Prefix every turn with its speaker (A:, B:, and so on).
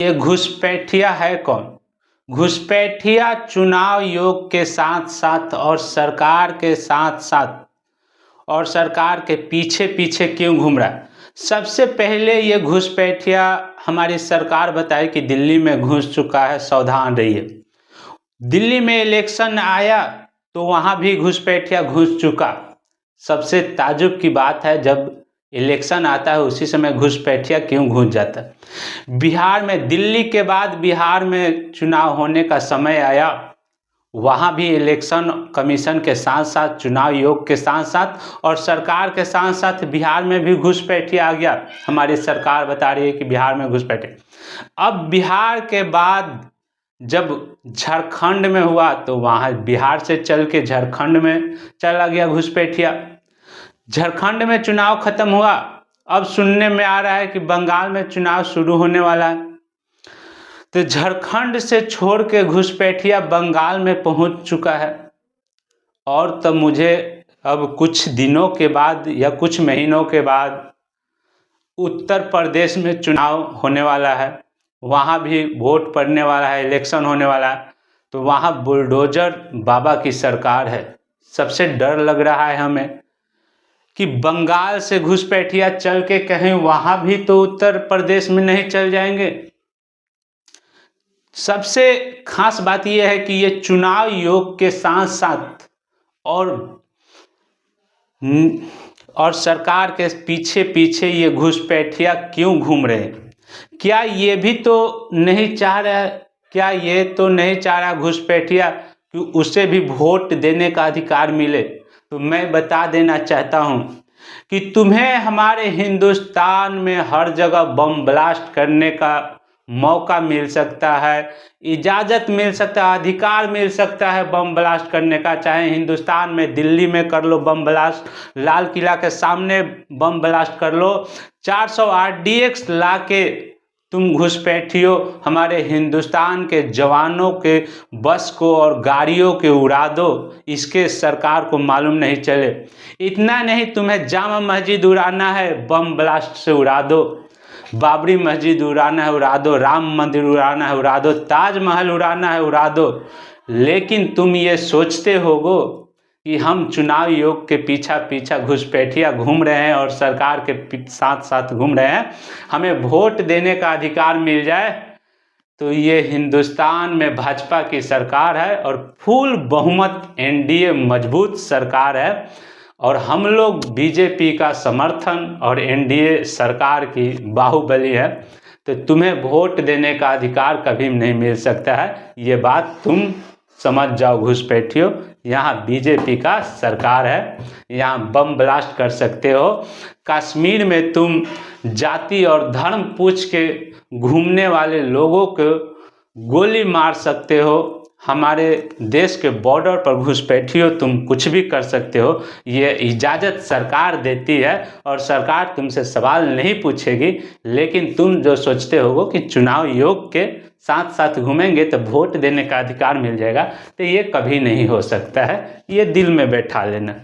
A: ये घुसपैठिया है कौन? घुसपैठिया चुनाव योग के साथ साथ और सरकार के साथ साथ और सरकार के पीछे पीछे क्यों घूम रहा है? सबसे पहले ये घुसपैठिया हमारी सरकार बताए कि दिल्ली में घुस चुका है, सावधान रहिए। दिल्ली में इलेक्शन आया तो वहां भी घुसपैठिया घुस चुका। सबसे ताज्जुब की बात है, जब इलेक्शन आता है उसी समय घुसपैठिया क्यों घुस जाता है। बिहार में, दिल्ली के बाद बिहार में चुनाव होने का समय आया, वहाँ भी इलेक्शन कमीशन के साथ साथ, चुनाव आयोग के साथ साथ और सरकार के साथ साथ बिहार में भी घुसपैठिया आ गया। हमारी सरकार बता रही है कि बिहार में घुसपैठिया। अब बिहार के बाद जब झारखंड में हुआ तो वहाँ बिहार से चल के झारखंड में चला गया घुसपैठिया। झारखंड में चुनाव खत्म हुआ, अब सुनने में आ रहा है कि बंगाल में चुनाव शुरू होने वाला है। तो झारखंड से छोड़ के घुसपैठिया बंगाल में पहुंच चुका है। और तब मुझे अब कुछ दिनों के बाद या कुछ महीनों के बाद उत्तर प्रदेश में चुनाव होने वाला है, वहाँ भी वोट पड़ने वाला है, इलेक्शन होने वाला है। तो वहाँ बुलडोजर बाबा की सरकार है। सबसे डर लग रहा है हमें कि बंगाल से घुसपैठिया चल के कहीं वहाँ भी तो उत्तर प्रदेश में नहीं चल जाएंगे। सबसे खास बात यह है कि ये चुनाव योग के साथ साथ और सरकार के पीछे पीछे ये घुसपैठिया क्यों घूम रहे हैं? क्या ये भी तो नहीं चाह रहा, क्या ये तो नहीं चाह रहा घुसपैठिया कि उसे भी वोट देने का अधिकार मिले? तो मैं बता देना चाहता हूँ कि तुम्हें हमारे हिंदुस्तान में हर जगह बम ब्लास्ट करने का मौका मिल सकता है, इजाज़त मिल सकता है, अधिकार मिल सकता है बम ब्लास्ट करने का। चाहे हिंदुस्तान में दिल्ली में कर लो बम ब्लास्ट, लाल किला के सामने बम ब्लास्ट कर लो, 400 RDX ला के तुम घुसपैठियों हमारे हिंदुस्तान के जवानों के बस को और गाड़ियों के उड़ा दो, इसके सरकार को मालूम नहीं चले। इतना नहीं, तुम्हें जामा मस्जिद उड़ाना है, बम ब्लास्ट से उड़ा दो। बाबरी मस्जिद उड़ाना है, उड़ा दो। राम मंदिर उड़ाना है, उड़ा दो। ताजमहल उड़ाना है, उड़ा दो। लेकिन तुम ये सोचते होगो कि हम चुनाव योग के पीछा पीछा घुसपैठिया घूम रहे हैं और सरकार के साथ साथ घूम रहे हैं, हमें वोट देने का अधिकार मिल जाए। तो ये हिंदुस्तान में भाजपा की सरकार है और फुल बहुमत NDA मजबूत सरकार है और हम लोग बीजेपी का समर्थन और NDA सरकार की बाहुबली है। तो तुम्हें वोट देने का अधिकार कभी नहीं मिल सकता है, ये बात तुम समझ जाओ घुसपैठियों। यहाँ बीजेपी का सरकार है, यहाँ बम ब्लास्ट कर सकते हो। कश्मीर में तुम जाति और धर्म पूछ के घूमने वाले लोगों को गोली मार सकते हो। हमारे देश के बॉर्डर पर घुसपैठियों तुम कुछ भी कर सकते हो, ये इजाज़त सरकार देती है और सरकार तुमसे सवाल नहीं पूछेगी। लेकिन तुम जो सोचते होगो कि चुनाव योग के साथ साथ घूमेंगे तो वोट देने का अधिकार मिल जाएगा, तो ये कभी नहीं हो सकता है, ये दिल में बैठा लेना।